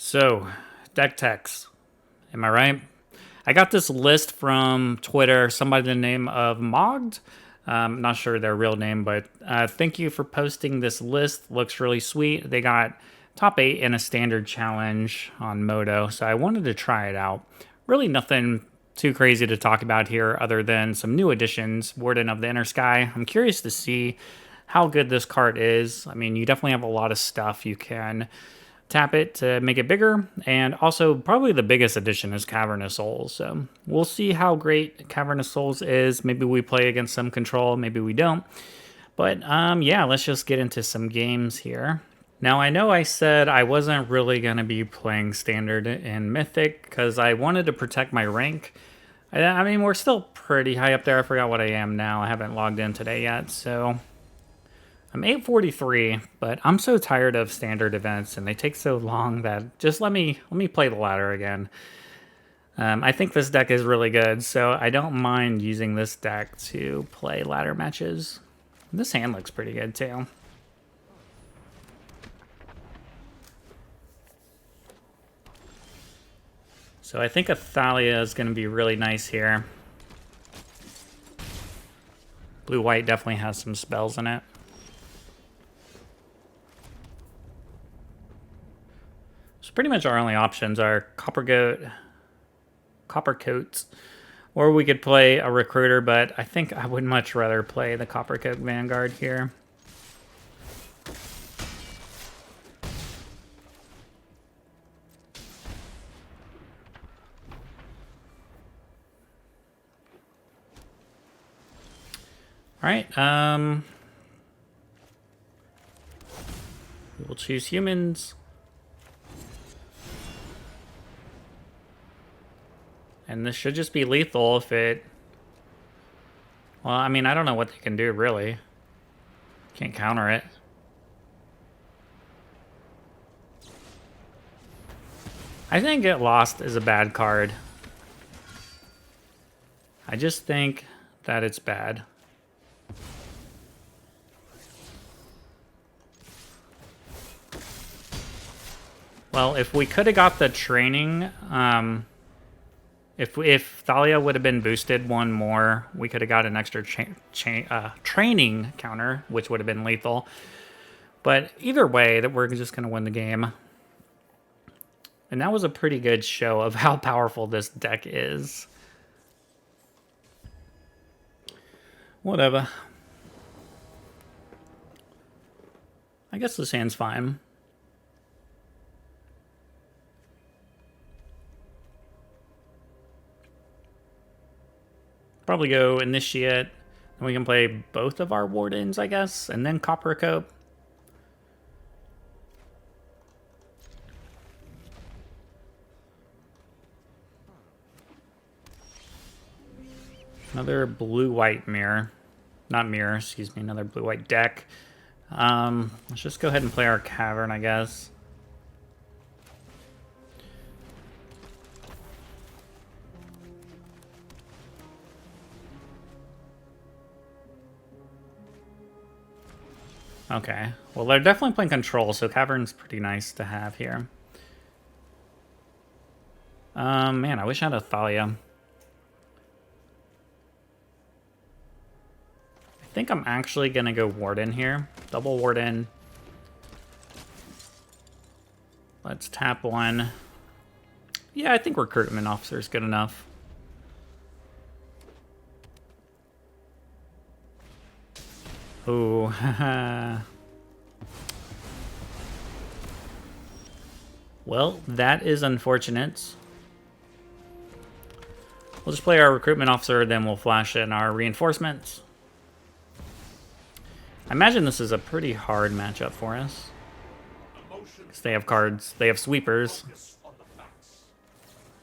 So, deck techs, am I right? I got this list from Twitter, somebody the name of Mogged. Not sure their real name, but thank you for posting this list. Looks really sweet. They got top 8 in a standard challenge on Moto, so I wanted to try it out. Really nothing too crazy to talk about here other than some new additions. Warden of the Inner Sky. I'm curious to see how good this card is. I mean, you definitely have a lot of stuff you can tap it to make it bigger, and also probably the biggest addition is Cavern of Souls. So we'll see how great Cavern of Souls is. Maybe we play against some control, maybe we don't. But yeah, let's just get into some games here. Now, I know I said I wasn't really going to be playing Standard in Mythic because I wanted to protect my rank. I mean, we're still pretty high up there. I forgot what I am now. I haven't logged in today yet, so I'm 843, but I'm so tired of standard events and they take so long that just let me play the ladder again. I think this deck is really good, so I don't mind using this deck to play ladder matches. This hand looks pretty good too. So I think a Thalia is going to be really nice here. Blue-white definitely has some spells in it. So pretty much our only options are Coppercoats, or we could play a Recruiter, but I think I would much rather play the Coppercoat Vanguard here. All right, we'll choose humans. And this should just be lethal if it... Well, I mean, I don't know what they can do, really. Can't counter it. I think Get Lost is a bad card. I just think that it's bad. Well, if we could have got the training... If Thalia would have been boosted one more, we could have got an extra training counter, which would have been lethal. But either way, that we're just going to win the game. And that was a pretty good show of how powerful this deck is. Whatever. I guess this hand's fine. Probably go Initiate, and we can play both of our Wardens, I guess, and then Coppercoat. Another blue-white mirror. Not mirror, excuse me, another blue-white deck. Let's just go ahead and play our Cavern, I guess. Okay, well, they're definitely playing control, so Cavern's pretty nice to have here. Man, I wish I had a Thalia. I think I'm actually gonna go Warden here. Double Warden. Let's tap one. Yeah, I think Recruitment Officer is good enough. Ooh, haha. Well, that is unfortunate. We'll just play our Recruitment Officer, then we'll flash in our Reinforcements. I imagine this is a pretty hard matchup for us. Because they have cards, they have sweepers.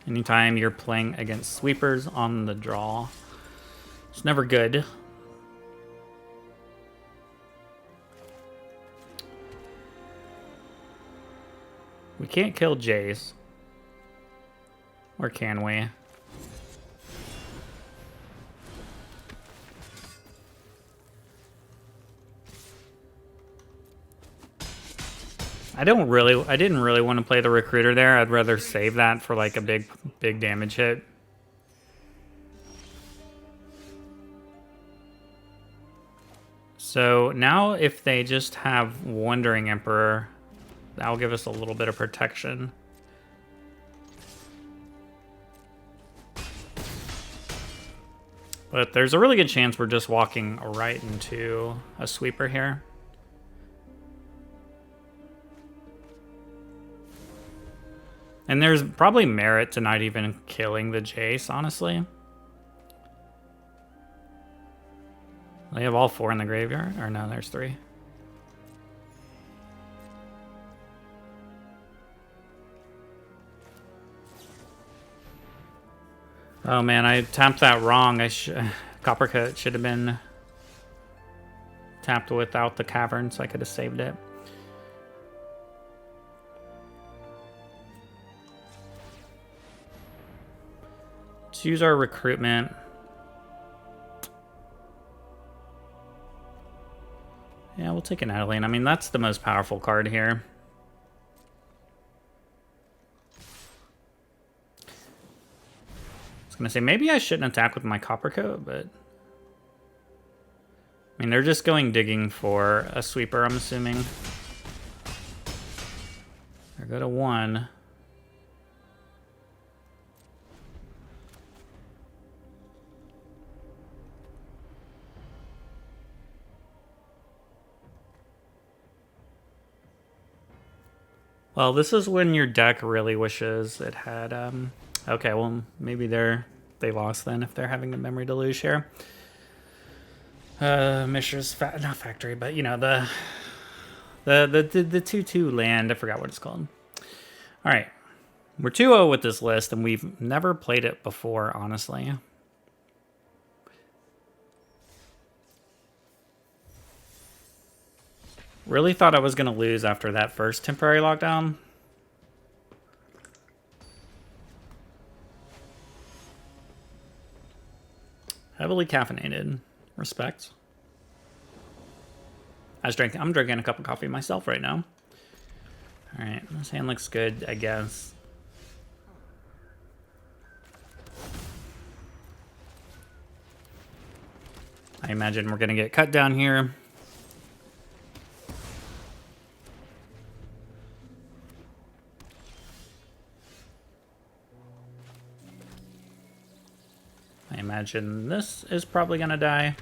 Anytime you're playing against sweepers on the draw, it's never good. We can't kill Jace. Or can we? I didn't really want to play the recruiter there. I'd rather save that for like a big damage hit. So now if they just have Wandering Emperor, that'll give us a little bit of protection. But there's a really good chance we're just walking right into a sweeper here. And there's probably merit to not even killing the Jace, honestly. They have all 4 in the graveyard? Or no, there's 3. Oh man, I tapped that wrong. Coppercoat should have been tapped without the cavern, so I could have saved it. Let's use our recruitment. Yeah, we'll take an Adeline. I mean, that's the most powerful card here. I was going to say, maybe I shouldn't attack with my Coppercoat, but... I mean, they're just going digging for a sweeper, I'm assuming. They're good to 1. Well, this is when your deck really wishes it had, okay, well, maybe they lost then if they're having the memory deluge here. Mishra's not factory, but you know, the 2/2 land, I forgot what it's called. All right. We're 2-0 with this list, and we've never played it before, honestly. Really thought I was going to lose after that first temporary lockdown. Heavily caffeinated. Respect. I'm drinking a cup of coffee myself right now. Alright, this hand looks good, I guess. I imagine we're going to get cut down here. I imagine this is probably going to die.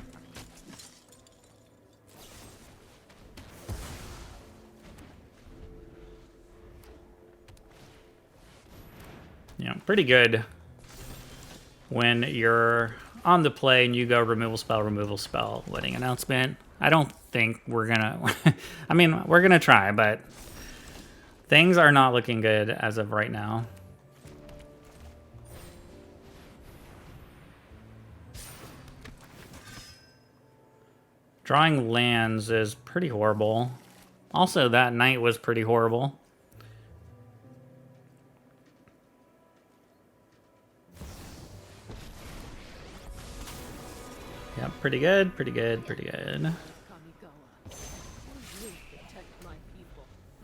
Yeah, pretty good when you're on the play and you go removal spell, wedding announcement. I don't think we're gonna, I mean, we're gonna try, but things are not looking good as of right now. Drawing lands is pretty horrible. Also, that night was pretty horrible. Yep, pretty good, pretty good, pretty good.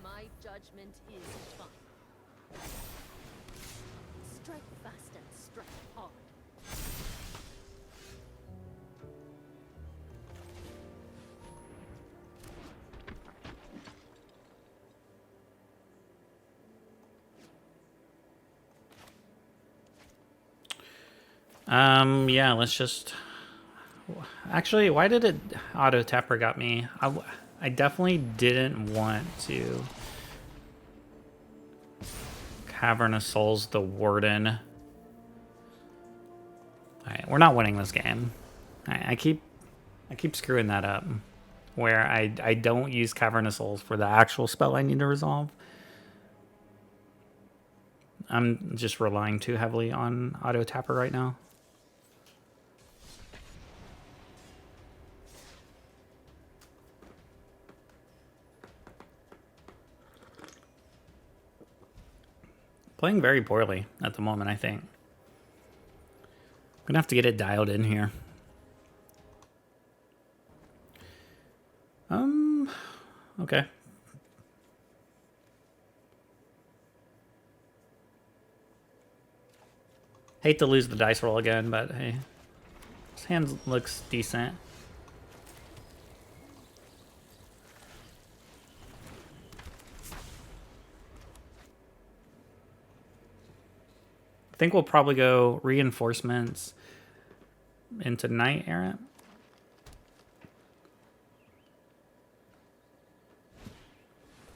My judgment is fine. Strike fast and strike hard. Yeah, let's just... Actually, why did it auto tapper got me? I definitely didn't want to Cavern of Souls the Warden. Alright, we're not winning this game. I keep screwing that up. Where I don't use Cavern of Souls for the actual spell I need to resolve. I'm just relying too heavily on auto tapper right now. Playing very poorly at the moment, I think. I'm gonna have to get it dialed in here. Okay. Hate to lose the dice roll again, but hey. This hand looks decent. I think we'll probably go reinforcements into Knight-Errant.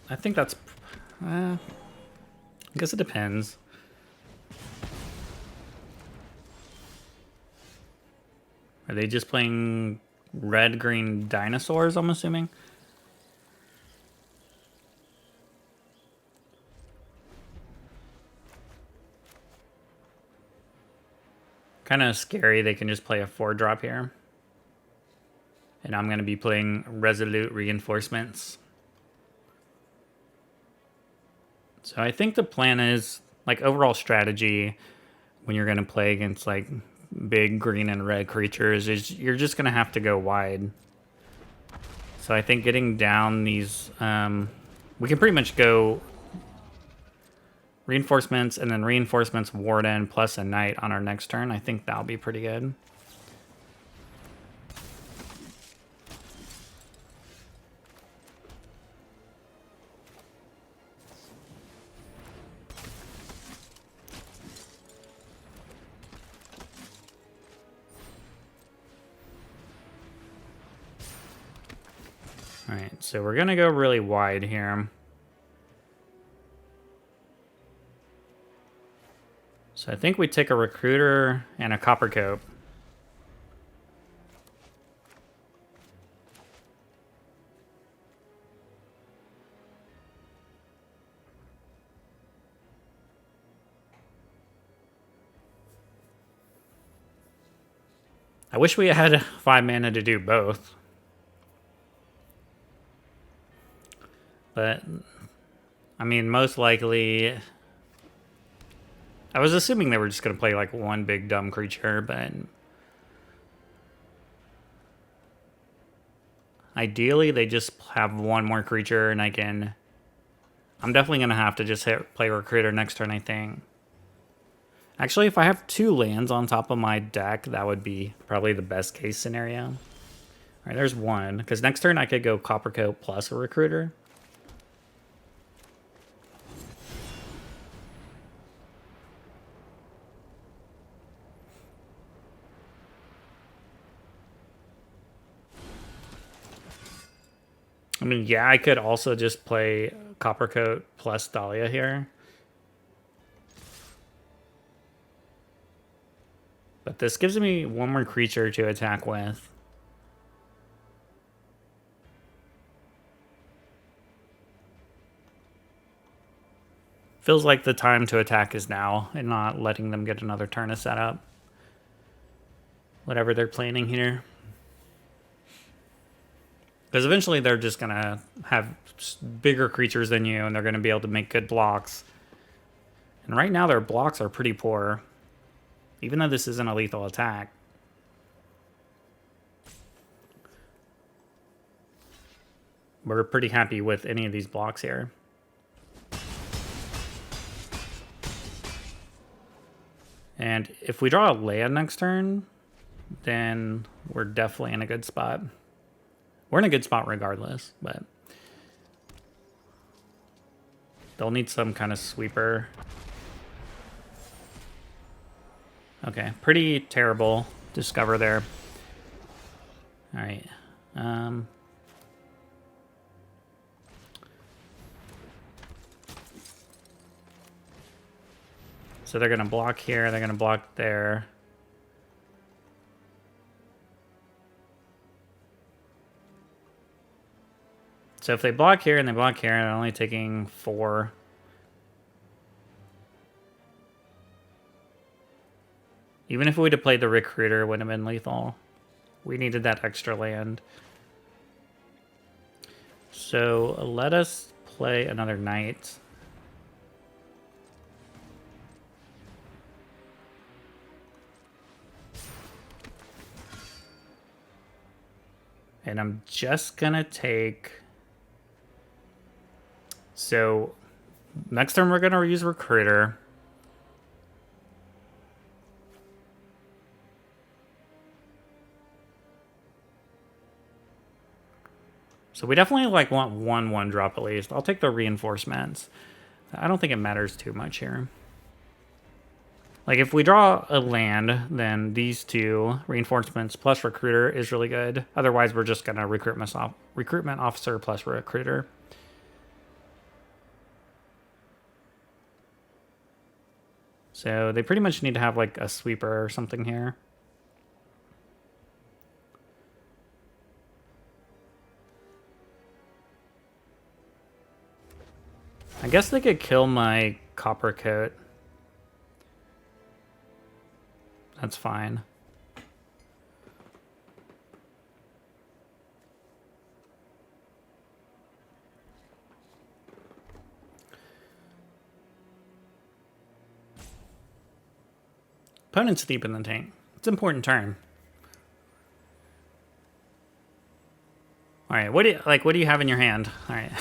I think that's... I guess it depends. Are they just playing red-green dinosaurs, I'm assuming? Kind of scary they can just play a 4-drop here. And I'm going to be playing Resolute Reinforcements. So I think the plan is, like, overall strategy when you're going to play against, like, big green and red creatures is you're just going to have to go wide. So I think getting down these... we can pretty much go reinforcements and then reinforcements Warden plus a Knight on our next turn. I think that'll be pretty good. Alright, so we're going to go really wide here. So I think we take a Recruiter and a Coppercoat. I wish we had 5 mana to do both. But, I mean, most likely... I was assuming they were just going to play, like, one big dumb creature, but... Ideally, they just have one more creature, and I can... I'm definitely going to have to just play Recruiter next turn, I think. Actually, if I have 2 lands on top of my deck, that would be probably the best case scenario. Alright, there's one. Because next turn I could go Coppercoat plus a Recruiter. I mean, yeah, I could also just play Coppercoat plus Thalia here. But this gives me one more creature to attack with. Feels like the time to attack is now and not letting them get another turn to set up. Whatever they're planning here. Because eventually they're just going to have bigger creatures than you, and they're going to be able to make good blocks. And right now their blocks are pretty poor, even though this isn't a lethal attack. We're pretty happy with any of these blocks here. And if we draw a land next turn, then we're definitely in a good spot. We're in a good spot regardless, but they'll need some kind of sweeper. Okay, pretty terrible discover there. All right. So they're going to block here, they're going to block there. So if they block here and they block here, they're only taking 4. Even if we would have played the Recruiter, it wouldn't have been lethal. We needed that extra land. So let us play another Knight. And I'm just gonna take... So next turn we're gonna use Recruiter. So we definitely like want one drop at least. I'll take the reinforcements. I don't think it matters too much here. Like if we draw a land, then these two reinforcements plus recruiter is really good. Otherwise, we're just gonna recruitment officer plus recruiter. So they pretty much need to have like a sweeper or something here. I guess they could kill my Coppercoat. That's fine. Opponent's deep in the tank. It's an important turn. All right, what do you have in your hand? All right.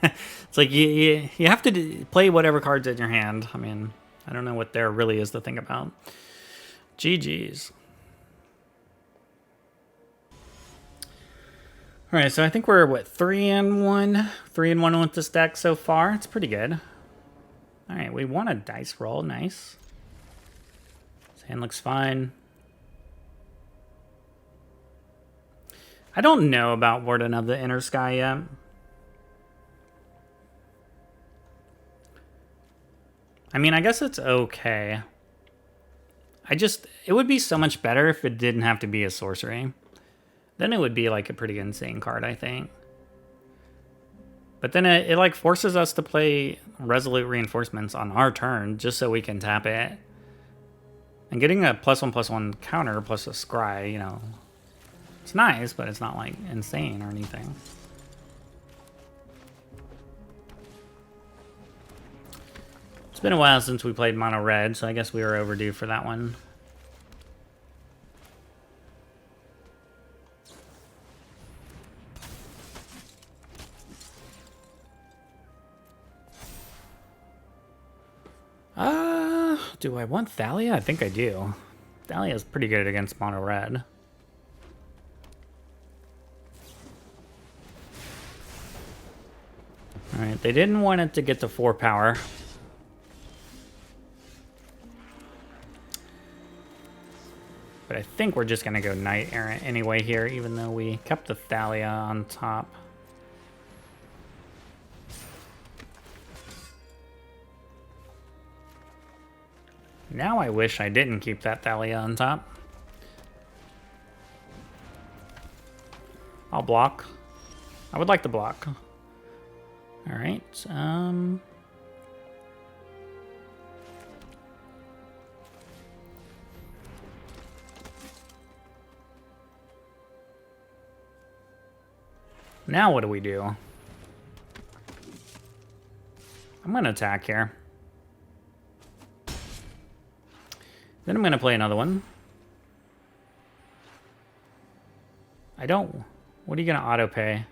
It's like you have to play whatever cards in your hand. I mean, I don't know what there really is to think about. GG's. All right, so I think we're, what, 3-1? 3-1 with this deck so far. It's pretty good. All right, we won a dice roll. Nice. This hand looks fine. I don't know about Warden of the Inner Sky yet. I mean, I guess it's okay. It would be so much better if it didn't have to be a sorcery. Then it would be like a pretty insane card, I think. But then it like forces us to play Resolute Reinforcements on our turn just so we can tap it. And getting a +1/+1 counter plus a scry, you know, it's nice, but it's not like insane or anything. It's been a while since we played mono red, so I guess we were overdue for that one. Do I want Thalia? I think I do. Thalia is pretty good against mono red. Alright, they didn't want it to get to 4 power. But I think we're just going to go Knight-Errant anyway here, even though we kept the Thalia on top. Now I wish I didn't keep that Thalia on top. I'll block. I would like to block. All right. Now what do we do? I'm going to attack here. Then I'm going to play another one. I don't... What are you going to auto-pay?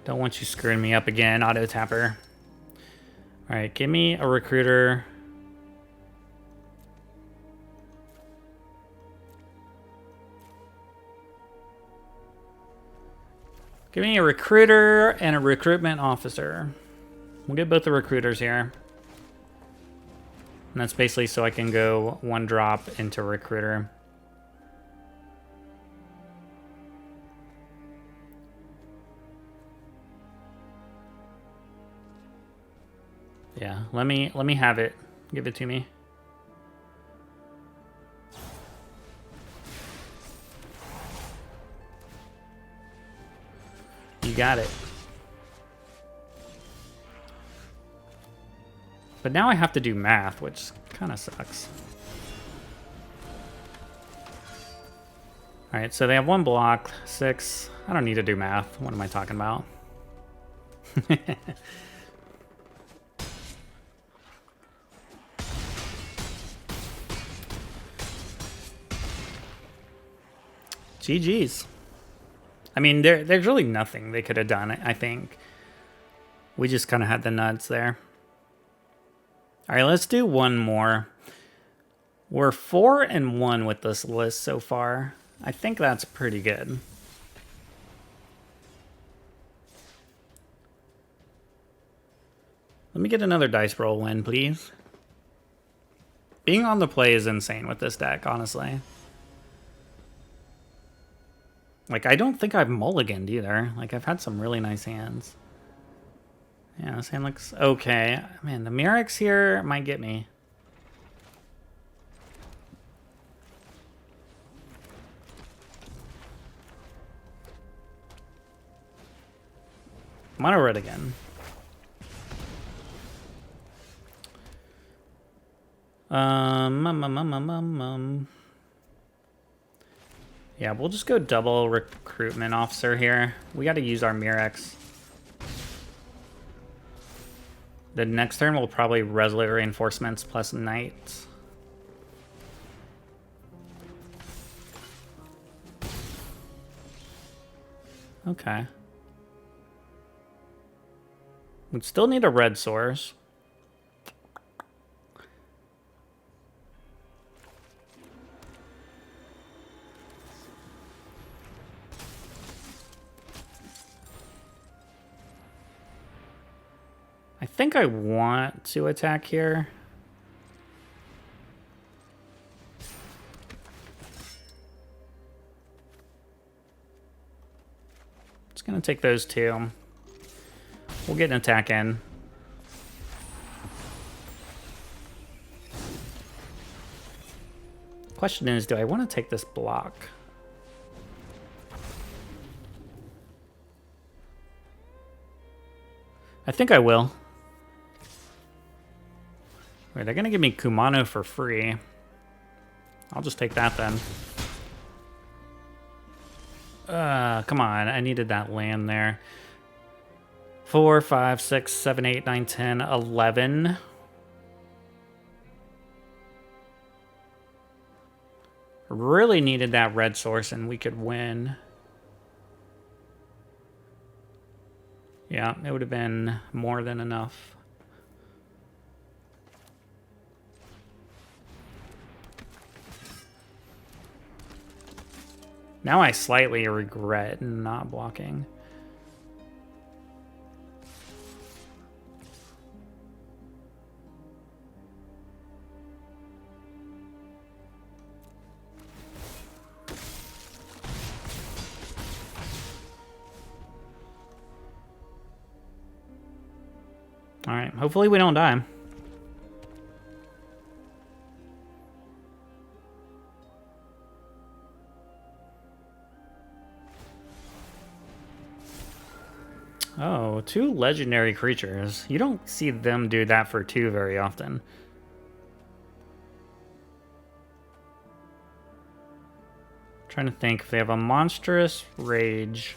Don't want you screwing me up again, auto-tapper. Alright, give me a recruiter. Give me a recruiter and a recruitment officer. We'll get both the recruiters here. And that's basically so I can go 1 drop into recruiter. Yeah, let me have it. Give it to me. You got it. But now I have to do math, which kind of sucks. Alright, so they have 1 block, 6. I don't need to do math. What am I talking about? GG's. I mean, there's really nothing they could have done, I think. We just kind of had the nuts there. All right, let's do one more. We're 4-1 with this list so far. I think that's pretty good. Let me get another dice roll win, please. Being on the play is insane with this deck, honestly. Like, I don't think I've mulliganed either. Like, I've had some really nice hands. Yeah, this hand looks okay. Man, the Mirrex here might get me. Mono red again. Yeah, we'll just go double Recruitment Officer here. We got to use our Mirrex. The next turn we'll probably Resolute Reinforcements plus Knight. Okay. We still need a red source. I think I want to attack here. It's gonna take those two. We'll get an attack in. Question is, do I want to take this block? I think I will. Wait, they're gonna give me Kumano for free. I'll just take that then. Come on, I needed that land there. 4, 5, 6, 7, 8, 9, 10, 11. Really needed that red source and we could win. Yeah, it would have been more than enough. Now I slightly regret not blocking. All right, hopefully we don't die. Oh, 2 legendary creatures. You don't see them do that for 2 very often. Trying to think if they have a monstrous rage.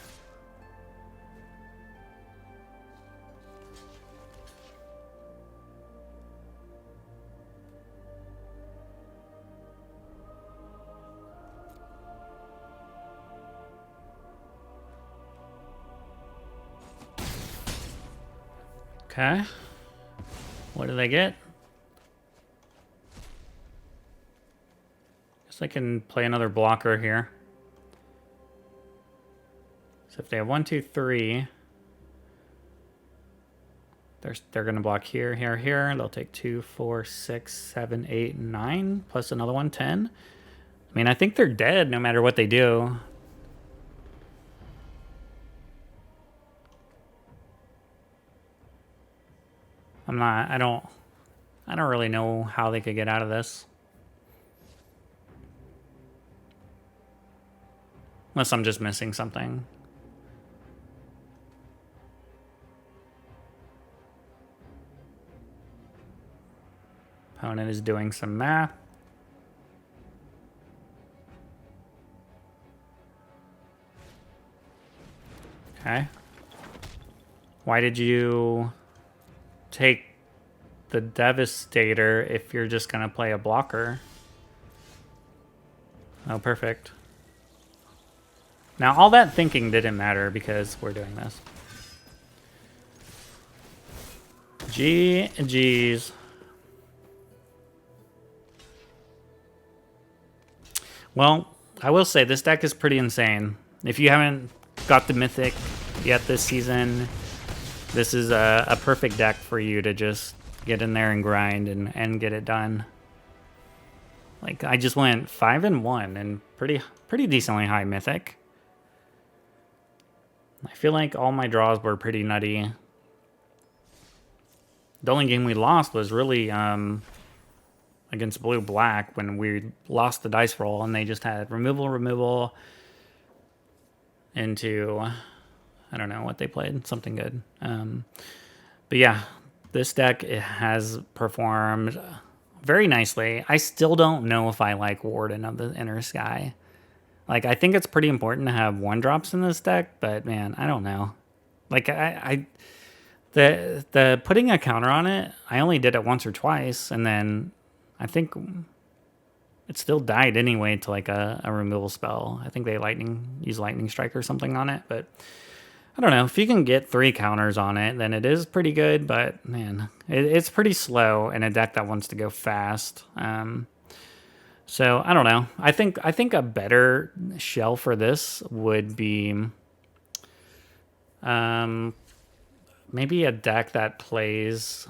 Okay. What do they get? Guess I can play another blocker here. So if they have 1, 2, 3, they're gonna block here, here, here. They'll take 2, 4, 6, 7, 8, 9, plus another one, 10. I mean, I think they're dead no matter what they do. I don't really know how they could get out of this. Unless I'm just missing something. Opponent is doing some math. Okay. Why did you take the Devastator if you're just gonna play a blocker? Oh, perfect. Now, all that thinking didn't matter because we're doing this. GG's. Well, I will say this deck is pretty insane. If you haven't got the Mythic yet this season, this is a perfect deck for you to just get in there and grind and get it done. Like, I just went 5-1 and pretty decently high Mythic. I feel like all my draws were pretty nutty. The only game we lost was really against blue-black when we lost the dice roll and they just had removal into, I don't know what they played, something good. But yeah, this deck, it has performed very nicely. I still don't know if I like Warden of the Inner Sky. Like, I think it's pretty important to have 1-drops in this deck, but man, I don't know. Like, the putting a counter on it, I only did it once or twice, and then I think it still died anyway to like a removal spell. I think they use lightning strike or something on it, but I don't know. If you can get 3 counters on it, then it is pretty good, but man, it's pretty slow in a deck that wants to go fast. So I don't know. I think a better shell for this would be maybe a deck that plays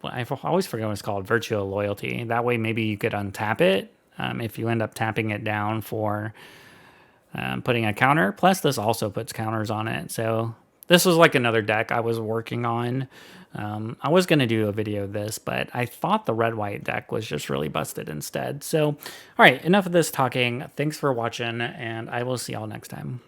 I always forget what it's called, Virtual Loyalty. That way maybe you could untap it if you end up tapping it down for putting a counter. Plus this also puts counters on it. So this was like another deck I was working on. I was going to do a video of this, but I thought the red-white deck was just really busted instead. So, all right, enough of this talking. Thanks for watching, and I will see y'all next time.